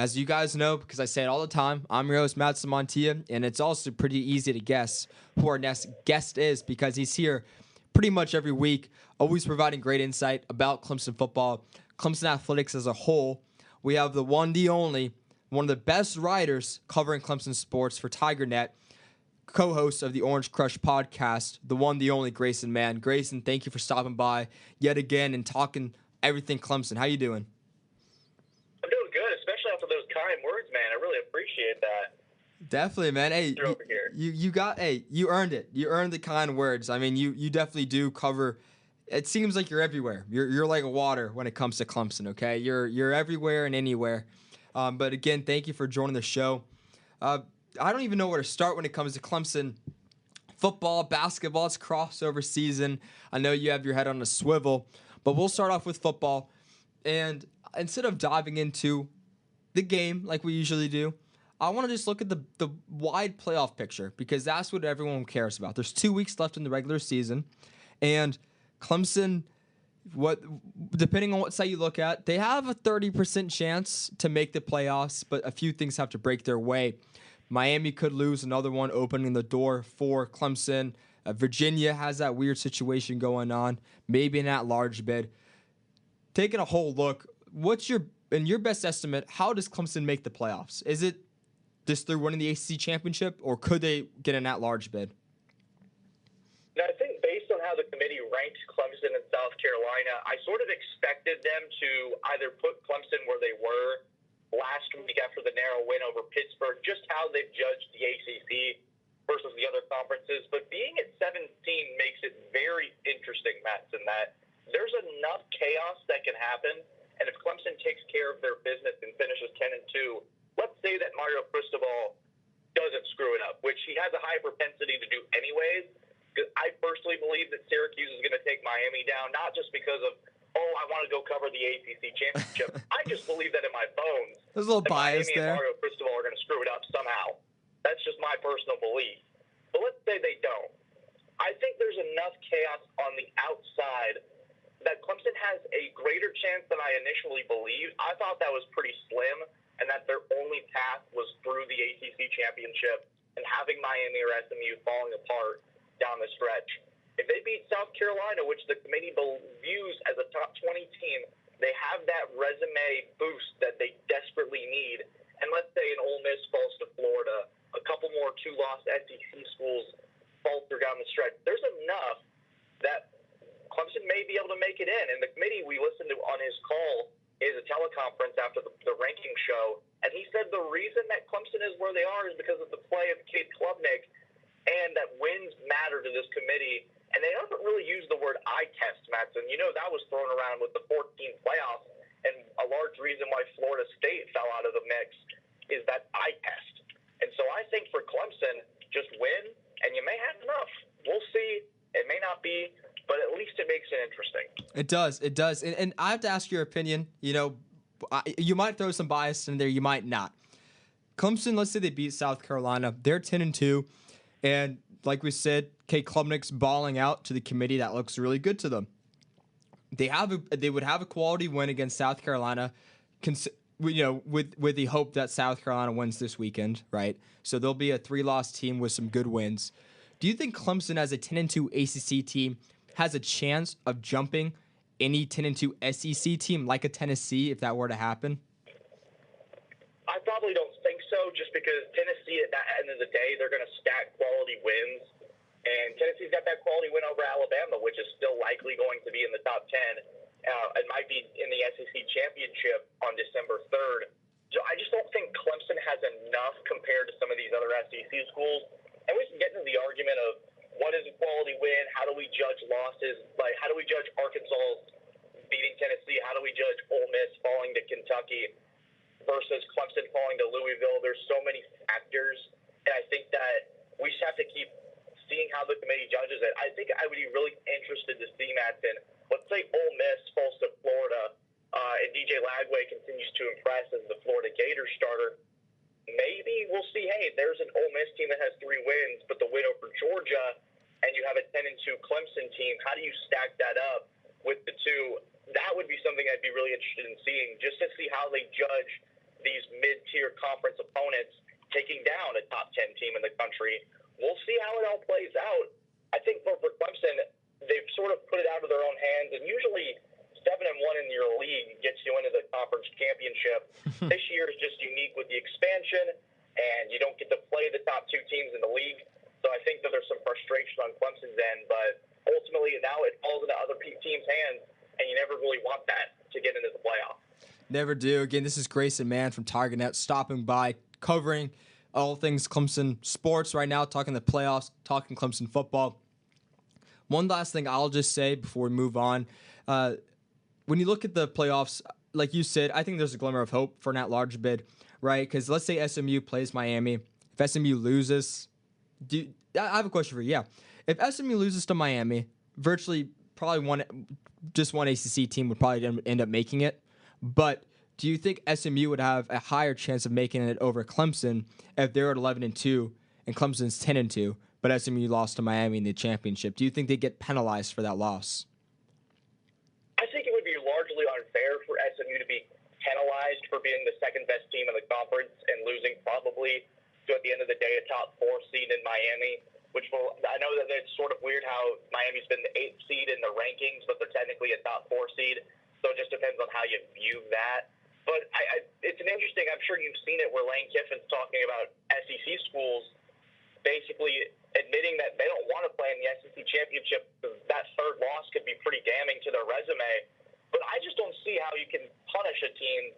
As you guys know, because I say it all the time, I'm your host, Matt Samontia, and it's also pretty easy to guess who our next guest is because he's here pretty much every week, always providing great insight about Clemson football, Clemson athletics as a whole. We have the one, the only, one of the best writers covering Clemson sports for TigerNet, co-host of the Orange Crush podcast, the one, the only Grayson Mann. Grayson, thank you for stopping by yet again and talking everything Clemson. How you doing? I'm doing good, especially after those kind words, man. I really appreciate that. Definitely, man. Hey, you earned it. You earned the kind words. I mean, you definitely do cover. It seems like you're everywhere. You're like water when it comes to Clemson. Okay, you're everywhere and anywhere. But again, thank you for joining the show. I don't even know where to start when it comes to Clemson football, basketball. It's crossover season. I know you have your head on a swivel, but we'll start off with football. And instead of diving into the game like we usually do, I want to just look at the wide playoff picture because that's what everyone cares about. There's 2 weeks left in the regular season, and Clemson, depending on what side you look at, they have a 30% chance to make the playoffs, but a few things have to break their way. Miami could lose another one, opening the door for Clemson. Virginia has that weird situation going on, maybe an at-large bid. Taking a whole look, in your best estimate, how does Clemson make the playoffs? Is it just through winning the ACC championship, or could they get an at-large bid? Now, I think based on how the committee ranked Clemson and South Carolina, I sort of expected them to either put Clemson where they were last week after the narrow win over Pittsburgh, just how they've judged the ACC versus the other conferences. But being at 17 makes it very interesting, Matt, in that there's enough chaos that can happen. And if Clemson takes care of their business and finishes 10-2, let's say that Mario Cristobal doesn't screw it up, which he has a high propensity to do anyways. Because I personally believe that Syracuse is going to take Miami down, not just because of, I want to go cover the ACC championship. I just believe that in my bones. There's a little bias Miami there. And Mario Cristobal are going to screw it up somehow. That's just my personal belief. But let's say they don't. I think there's enough chaos on the outside that Clemson has a greater chance than I initially believed. I thought that was pretty slim, and that their only path was through the ACC championship and having Miami or SMU falling apart down the stretch. If they beat South Carolina, which the committee views as a top 20 team, they have that resume boost that they desperately need. And let's say an Ole Miss falls to Florida, a couple more two-loss SEC schools fall through down the stretch. There's enough that Clemson may be able to make it in. And the committee we listened to on his call is a teleconference after the ranking show, and he said the reason that Clemson is where they are is because of the play of Cade Klubnik, and that wins matter to this committee. And they haven't really used the word eye test, Matson. You know, that was thrown around with the 14 playoffs, and a large reason why Florida State fell out of the mix is that eye test. And so I think for Clemson, just win, and you may have enough. We'll see. It may not be, but at least it makes it interesting. It does. And I have to ask your opinion. You know, you might throw some bias in there, you might not. Clemson, let's say they beat South Carolina. They're 10-2, and like we said, Cade Klubnik's balling out to the committee. That looks really good to them. They would have a quality win against South Carolina, with the hope that South Carolina wins this weekend, right? So they'll be a 3-loss team with some good wins. Do you think Clemson, as a 10-2 ACC team, has a chance of jumping any 10-2 SEC team like a Tennessee if that were to happen? I probably don't think so, just because Tennessee, at the end of the day, they're going to stack quality wins. And Tennessee's got that quality win over Alabama, which is still likely going to be in the top 10. It might be in the SEC championship on December 3rd. So I just don't think Clemson has enough compared to some of these other SEC schools. And we can get into the argument of what is a quality win, how do we judge losses, like how do we judge Arkansas beating Tennessee, how do we judge Ole Miss falling to Kentucky versus Clemson falling to Louisville. There's so many factors, and I think that we just have to keep seeing how the committee judges it. I think I would be really interested to see, Matson, let's say Ole Miss falls to Florida, and DJ Lagway continues to impress as the Florida Gators starter. Maybe we'll see, hey, there's an Ole Miss team that has 3 wins, but the win over Georgia, and you have a 10-2 Clemson team. How do you stack that up with the two? That would be something I'd be really interested in seeing, just to see how they judge these mid-tier conference opponents taking down a top 10 team in the country. We'll see how it all plays out. I think for Clemson, they've sort of put it out of their own hands, and usually 7-1 in your league gets you into the conference championship. This year is just unique with the expansion, and you don't get to play the top two teams in the league. So I think that there's some frustration on Clemson's end, but ultimately now it falls into other teams' hands, and you never really want that to get into the playoffs. Never do. Again, this is Grayson Mann from TigerNet stopping by, covering all things Clemson sports right now, talking the playoffs, talking Clemson football. One last thing I'll just say before we move on. When you look at the playoffs, like you said, I think there's a glimmer of hope for an at-large bid, right? Because let's say SMU plays Miami. If SMU loses, I have a question for you. Yeah. If SMU loses to Miami, virtually probably just one ACC team would probably end up making it. But do you think SMU would have a higher chance of making it over Clemson if they're at 11-2 and Clemson's 10-2, but SMU lost to Miami in the championship? Do you think they get penalized for that loss? I think it would be largely unfair for SMU to be penalized for being the second best team in the conference and losing probably to, at the end of the day, a top 4 seed in Miami, I know that it's sort of weird how Miami's been the 8th seed in the rankings, but they're technically a top 4 seed. So it just depends on how you view that. But it's an interesting, I'm sure you've seen it, where Lane Kiffin's talking about SEC schools basically admitting that they don't want to play in the SEC championship because that third loss could be pretty damning to their resume. But I just don't see how you can punish a team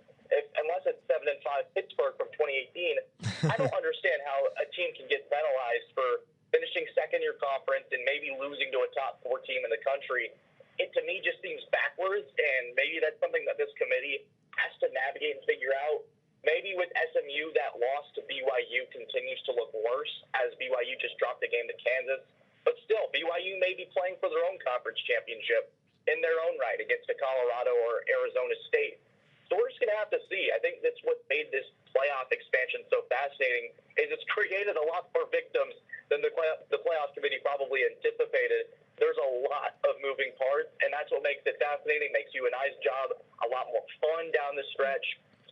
unless it's 7-5 Pittsburgh from 2018. I don't understand how a team can get penalized for finishing second in your conference and maybe losing to a top 4 team in the country. It, to me, just seems backwards, and maybe that's something that this committee has to navigate and figure out. Maybe with SMU, that loss to BYU continues to look worse as BYU just dropped the game to Kansas. But still, BYU may be playing for their own conference championship in their own right against a Colorado or Arizona State. So we're just going to have to see. I think that's what made this playoff expansion so fascinating, is it's created a lot more victims than the playoff committee probably anticipated. There's a lot of moving parts, and that's what makes it fascinating, makes you and I's job a lot more fun down the stretch.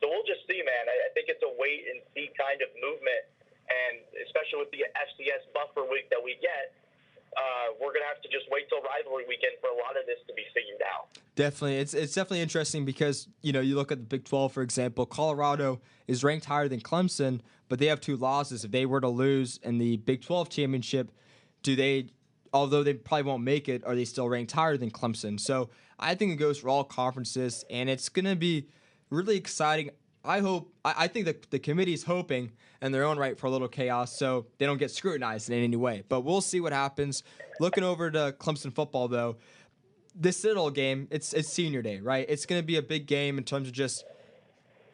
So we'll just see, man. I think it's a wait-and-see kind of movement, and especially with the FCS buffer week that we get, we're going to have to just wait till rivalry weekend for a lot of this to be figured out. Definitely. It's definitely interesting because, you look at the Big 12, for example. Colorado is ranked higher than Clemson, but they have 2 losses. If they were to lose in the Big 12 championship, although they probably won't make it, are they still ranked higher than Clemson? So I think it goes for all conferences, and it's going to be really exciting. I think that the committee's hoping in their own right for a little chaos so they don't get scrutinized in any way. But we'll see what happens. Looking over to Clemson football, though, this Citadel game, it's senior day, right? It's going to be a big game in terms of just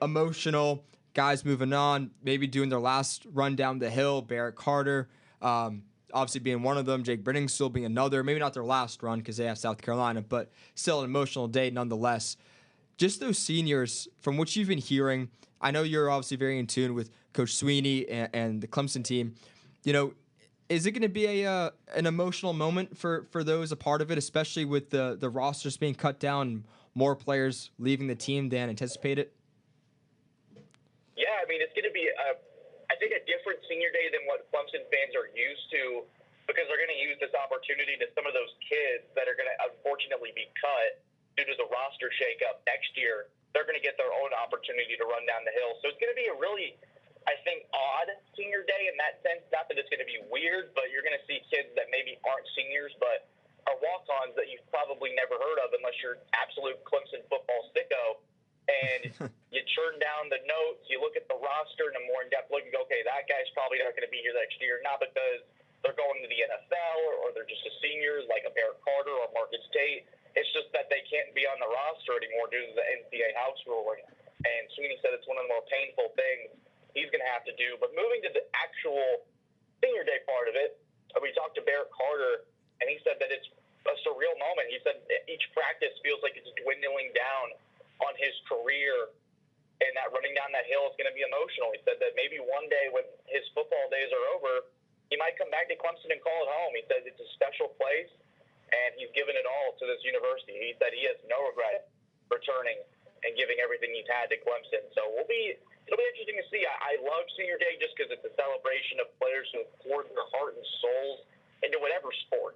emotional, guys moving on, maybe doing their last run down the hill. Barrett Carter, obviously being one of them, Jake Britting still being another. Maybe not their last run because they have South Carolina, but still an emotional day nonetheless. Just those seniors, from what you've been hearing, I know you're obviously very in tune with Coach Sweeney and the Clemson team. Is it going to be an emotional moment for those a part of it, especially with the rosters being cut down and more players leaving the team than anticipated? Yeah, I mean, it's going to be, I think, a different senior day than what Clemson fans are used to, because they're going to use this opportunity to some of those kids that are going to unfortunately be cut due to the roster shakeup next year. They're going to get their own opportunity to run down the hill. So it's going to be a really, I think, odd senior day in that sense. Not that it's going to be weird, but you're going to see kids that maybe aren't seniors, but are walk-ons that you've probably never heard of unless you're absolute Clemson football sicko. And you churn down the notes, you look at the roster in a more in-depth look and go, okay, that guy's probably not going to be here next year, not because they're going to the NFL or they're just a senior like a Barrett Carter or Marcus Tate. It's just that they can't be on the roster anymore due to the NCAA house ruling. And Sweeney said it's one of the more painful things he's going to have to do. But moving to the actual senior day part of it, we talked to Barrett Carter, and he said that it's a surreal moment. He said each practice feels like it's dwindling down on his career, and that running down that hill is going to be emotional. He said that maybe one day when his football days are over, he might come back to Clemson and call it home. He said it's a special place, and he's given it all to this university. He said he has no regret returning and giving everything he's had to Clemson. So we'll be it'll be interesting to see. I love Senior Day just because it's a celebration of players who have poured their heart and souls into whatever sport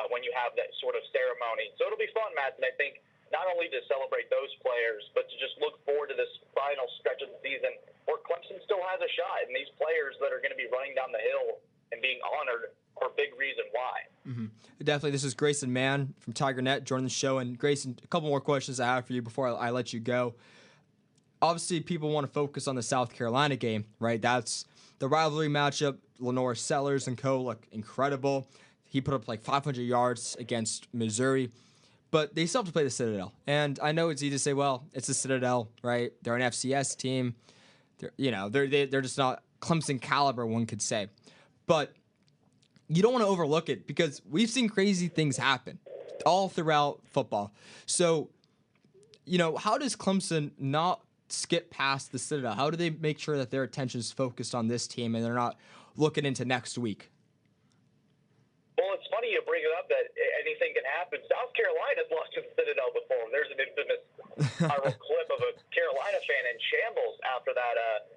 when you have that sort of ceremony. So it'll be fun, Matt, and I think not only to celebrate those players, but to just look forward to this final stretch of the season where Clemson still has a shot, and these players that are going to be running down the hill and being honored are a big reason why. Mm-hmm. Definitely. This is Grayson Mann from TigerNet joining the show. And Grayson, a couple more questions I have for you before I let you go. Obviously, people want to focus on the South Carolina game, right? That's the rivalry matchup. Lenore Sellers and co look incredible. He put up like 500 yards against Missouri. But they still have to play the Citadel. And I know it's easy to say, well, it's the Citadel, right? They're an FCS team. They're just not Clemson caliber, one could say. But you don't want to overlook it because we've seen crazy things happen all throughout football. So, how does Clemson not skip past the Citadel? How do they make sure that their attention is focused on this team and they're not looking into next week? Well, it's funny you bring it up that anything can happen. South Carolina's lost to the Citadel before. There's an infamous viral clip of a Carolina fan in shambles after that.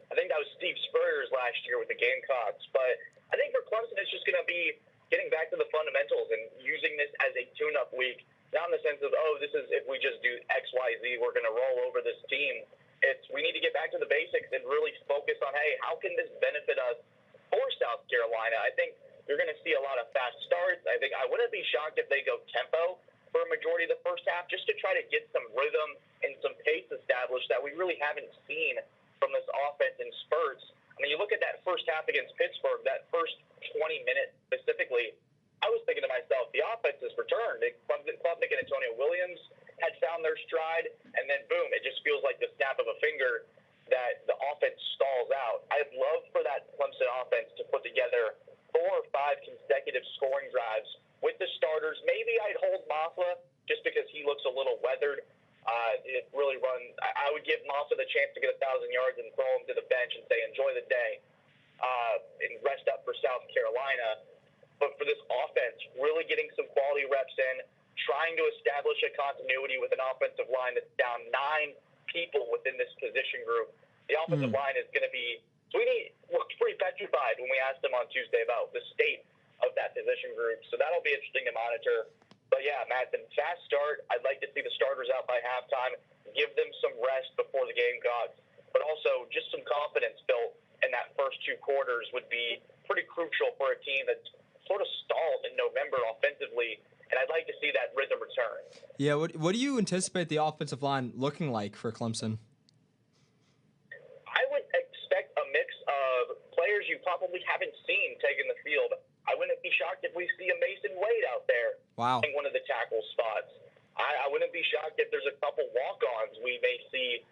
I think that was Steve Spurrier's last year with the Gamecocks. But I think for Clemson, it's just going to be getting back to the fundamentals and using this as a tune-up week. Not in the sense of, this is if we just do X, Y, Z, we're going to roll over this team. It's we need to get back to the basics and really focus on, hey, how can this benefit us for South Carolina? I think you're going to see a lot of fast starts. I wouldn't be shocked if they go tempo for a majority of the first half just to try to get some rhythm and some pace established that we really haven't seen from this offense in spurts. I mean, you look at that first half against Pittsburgh, that first 20 minutes specifically, I was thinking to myself, the offense has returned. Klubnik and Antonio Williams had found their stride, and then boom, it just feels like the snap of a finger that the offense stalls out. I'd love for that Clemson offense to put together 4 or 5 consecutive scoring drives with the starters. Maybe I'd hold Maffa just because he looks a little weathered. It really runs. I would give Maffa the chance to get 1,000 yards and throw him to the bench and say, enjoy the day, and rest up for South Carolina. But for this offense, really getting some quality reps in, trying to establish a continuity with an offensive line that's down 9 people within this position group. The offensive line is going to be Sweeney looked pretty petrified when we asked him on Tuesday about the state of that position group. So that'll be interesting to monitor. But yeah, Madsen, fast start. I'd like to see the starters out by halftime, give them some rest before the game gods, but also just some confidence built in that first 2 quarters would be pretty crucial for a team that's sort of stalled in November offensively, and I'd like to see that rhythm return. Yeah, what do you anticipate the offensive line looking like for Clemson? I would expect a mix of players you probably haven't seen taking the field. I wouldn't be shocked if we see a Mason Wade out there in one of the tackle spots. I wouldn't be shocked if there's a couple walk-ons we may see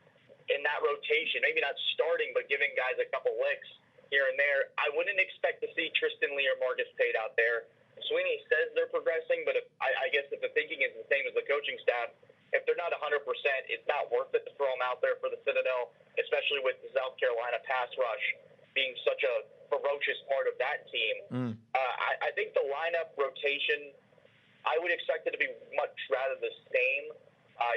in that rotation, maybe not starting, but giving guys a couple licks here and there. I wouldn't expect to see Tristan Lee or Marcus Tate out there. Sweeney says they're progressing, but I guess if the thinking is the same as the coaching staff, if they're not 100%, it's not worth it to throw them out there for the Citadel, especially with the South Carolina pass rush being such a ferocious part of that team. I think the lineup rotation, I would expect it to be much rather the same.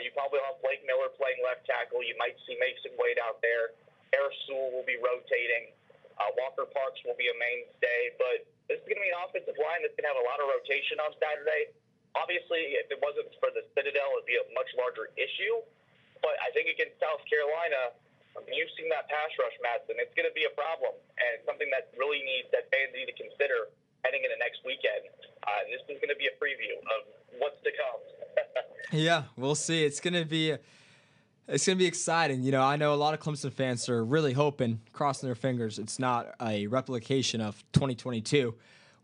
You probably have Blake Miller playing left tackle. You might see Mason Wade out there. Harris Sewell will be rotating. Walker Parks will be a mainstay. But this is going to be an offensive line that's going to have a lot of rotation on Saturday. Obviously, if it wasn't for the Citadel, it would be a much larger issue. But I think against South Carolina, you've seen that pass rush, Madsen. It's going to be a problem, and something that fans need to consider heading into next weekend. This is going to be a preview of what's to come. Yeah, we'll see. It's going to be exciting. I know a lot of Clemson fans are really hoping, crossing their fingers, it's not a replication of 2022,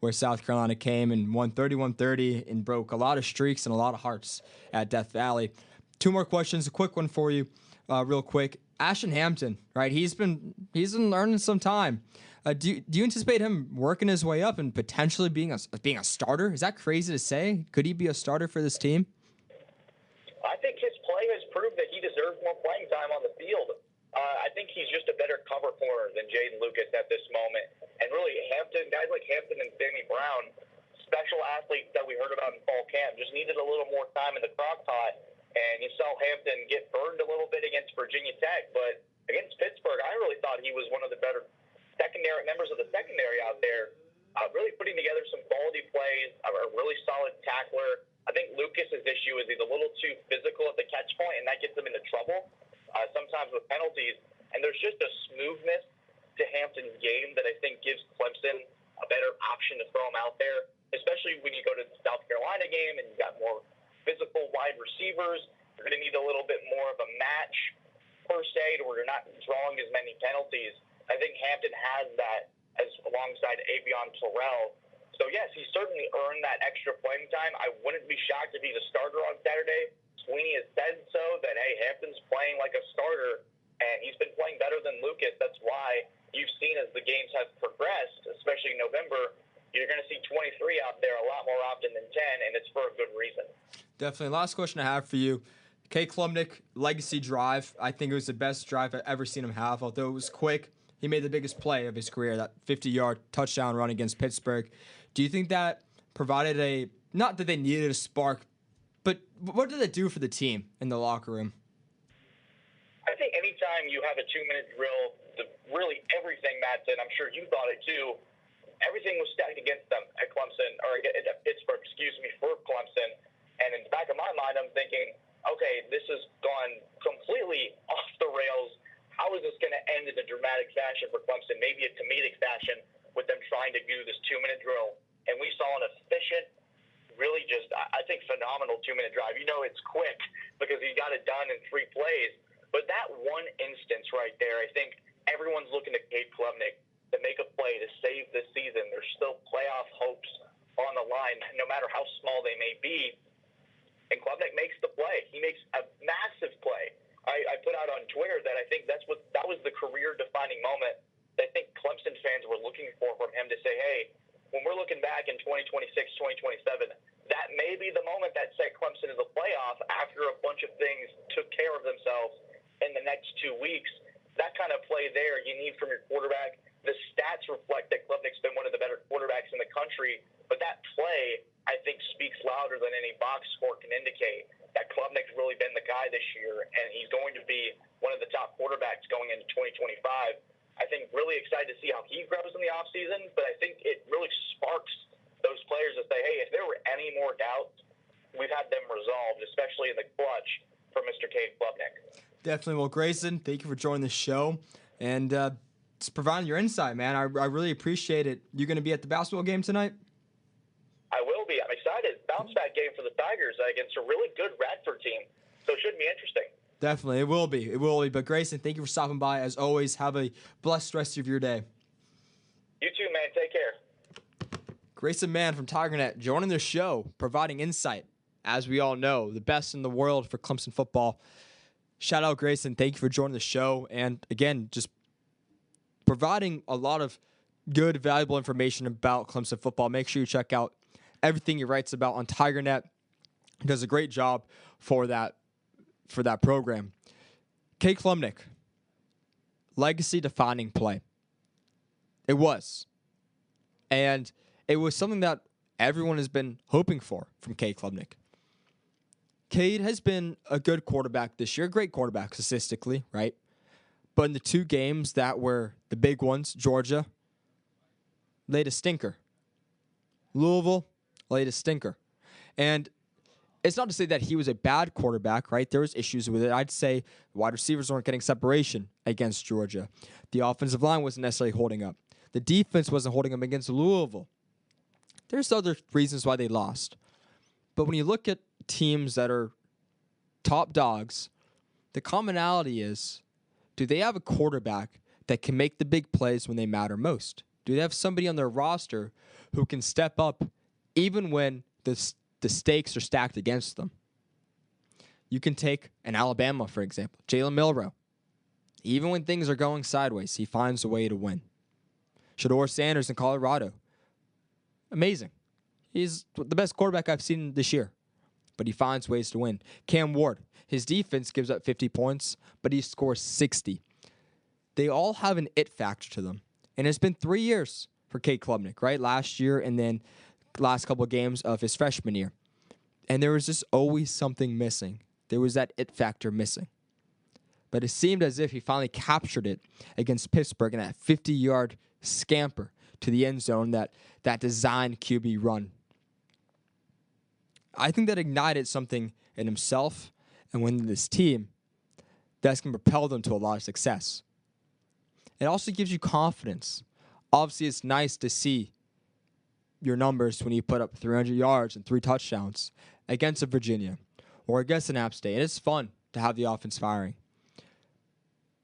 where South Carolina came and won 31-30 and broke a lot of streaks and a lot of hearts at Death Valley. 2 more questions, a quick one for you, real quick. Ashton Hampton, right? He's been learning some time. Do you anticipate him working his way up and potentially being a starter? Is that crazy to say? Could he be a starter for this team? I think his play has proved that he deserves more playing time on the field. I think he's just a better cover corner than Jaden Lucas at this moment. And really, guys like Hampton and Sammy Brown, special athletes that we heard about in fall camp, just needed a little more time in the crock pot And you saw Hampton get burned a little bit against Virginia Tech, but against Pittsburgh, I really thought he was one of the better secondary members of the secondary out there, really putting together some quality plays, a really solid tackler. I think Lucas's issue is he's a little too physical at the catch point, and that gets him into trouble sometimes with penalties. And there's just a smoothness to Hampton's game that I think gives Clemson a better option to throw him out there, especially when you go to the South Carolina game and you've got more physical wide receivers. You're going to need a little bit more of a match, per se, to where you're not drawing as many penalties. I think Hampton has that as alongside Avion Terrell. So, yes, he certainly earned that extra playing time. I wouldn't be shocked if he's a starter on Saturday. Sweeney has said so, that, hey, Hampton's playing like a starter, and he's been playing better than Lucas. That's why you've seen as the games have progressed, especially in November, you're going to see 23 out there a lot more often than 10, and it's for a good reason. Definitely. Last question I have for you. Cade Klubnik, legacy drive. I think it was the best drive I've ever seen him have. Although it was quick, he made the biggest play of his career, that 50-yard touchdown run against Pittsburgh. Do you think that provided not that they needed a spark, but what did it do for the team in the locker room? I think anytime you have a 2-minute drill, really everything, Matt said, I'm sure you thought it too, everything was stacked against them at Clemson, or at Pittsburgh, for Clemson. And in the back of my mind, I'm thinking, okay, this has gone completely off the rails. How is this going to end in a dramatic fashion for Clemson? Maybe a comedic fashion with them trying to do this 2-minute drill. And we saw an efficient, really just, I think, phenomenal 2-minute drive. You know, it's quick because he got it done in 3 plays. But that one instance right there, I think everyone's looking at Cade Klubnik to make a play to save this season. There's still playoff hopes on the line, no matter how small they may be. And Klubnik makes the play. He makes a massive play. I put out on Twitter that I think that was the career-defining moment that I think Clemson fans were looking for from him to say, hey, when we're looking back in 2026, 2027, that may be the moment that set Clemson in the playoff after a bunch of things took care of themselves in the next 2 weeks. That kind of play there you need from your quarterback. The stats reflect that Klubnik's been one of the better quarterbacks in the country, but that play, I think, speaks louder than any box score can indicate that Klubnik's really been the guy this year, and he's going to be one of the top quarterbacks going into 2025. I think really excited to see how he grows in the offseason, but I think it really sparks those players to say, hey, if there were any more doubts, we've had them resolved, especially in the clutch for Mr. Cade Klubnik. Definitely. Well, Grayson, thank you for joining the show and just providing your insight, man. I really appreciate it. You going to be at the basketball game tonight? I will be. I'm excited. Bounce back game for the Tigers against a really good Radford team, so it should be interesting. Definitely. It will be. It will be. But, Grayson, thank you for stopping by. As always, have a blessed rest of your day. You too, man. Take care. Grayson Mann from TigerNet joining the show, providing insight. As we all know, the best in the world for Clemson football. Shout out, Grayson. Thank you for joining the show. And, again, just providing a lot of good, valuable information about Clemson football. Make sure you check out everything he writes about on TigerNet. He does a great job for that program. Cade Klubnik, legacy-defining play. It was. And it was something that everyone has been hoping for from Cade Klubnik. Cade has been a good quarterback this year, a great quarterback statistically, right? But in the 2 games that were the big ones, Georgia laid a stinker. Louisville laid a stinker. And it's not to say that he was a bad quarterback, right? There was issues with it. I'd say wide receivers weren't getting separation against Georgia. The offensive line wasn't necessarily holding up. The defense wasn't holding up against Louisville. There's other reasons why they lost. But when you look at teams that are top dogs, the commonality is, do they have a quarterback that can make the big plays when they matter most? Do they have somebody on their roster who can step up even when the stakes are stacked against them? You can take an Alabama, for example, Jalen Milroe. Even when things are going sideways, he finds a way to win. Shedeur Sanders in Colorado. Amazing. He's the best quarterback I've seen this year, but he finds ways to win. Cam Ward, his defense gives up 50 points, but he scores 60. They all have an it factor to them. And it's been 3 years for Cade Klubnik, right? Last year and then last couple of games of his freshman year. And there was just always something missing. there was that it factor missing. But it seemed as if he finally captured it against Pittsburgh in that 50-yard scamper to the end zone, that designed QB run. I think that ignited something in himself and within this team that's going to propel them to a lot of success. It also gives you confidence. Obviously, it's nice to see your numbers when you put up 300 yards and 3 touchdowns against a Virginia or against an App State. And it's fun to have the offense firing.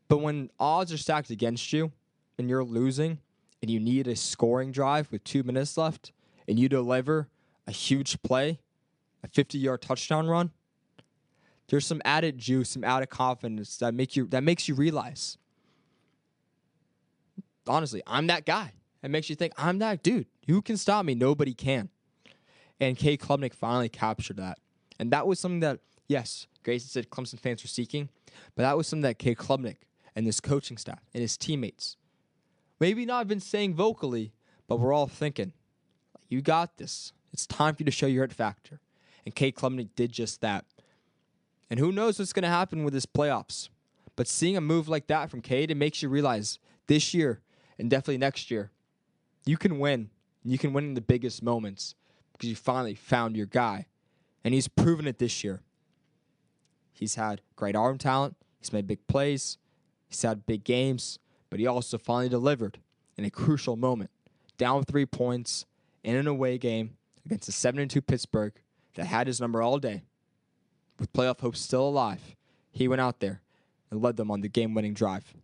But when odds are stacked against you and you're losing and you need a scoring drive with 2 minutes left and you deliver a huge play, a 50-yard touchdown run, there's some added juice, some added confidence that makes you realize, honestly, I'm that guy. It makes you think, I'm that dude. Who can stop me? Nobody can. And Cade Klubnik finally captured that. And that was something that, yes, Grayson said Clemson fans were seeking, but that was something that Cade Klubnik and this coaching staff and his teammates maybe not been saying vocally, but we're all thinking, you got this. It's time for you to show your it factor. And Cade Klubnik did just that. And who knows what's going to happen with his playoffs. But seeing a move like that from Cade, it makes you realize this year and definitely next year, you can win. And you can win in the biggest moments because you finally found your guy. And he's proven it this year. He's had great arm talent. He's made big plays. He's had big games. But he also finally delivered in a crucial moment. Down 3 points in an away game against a 7-2 Pittsburgh that had his number all day. With playoff hopes still alive, he went out there and led them on the game-winning drive.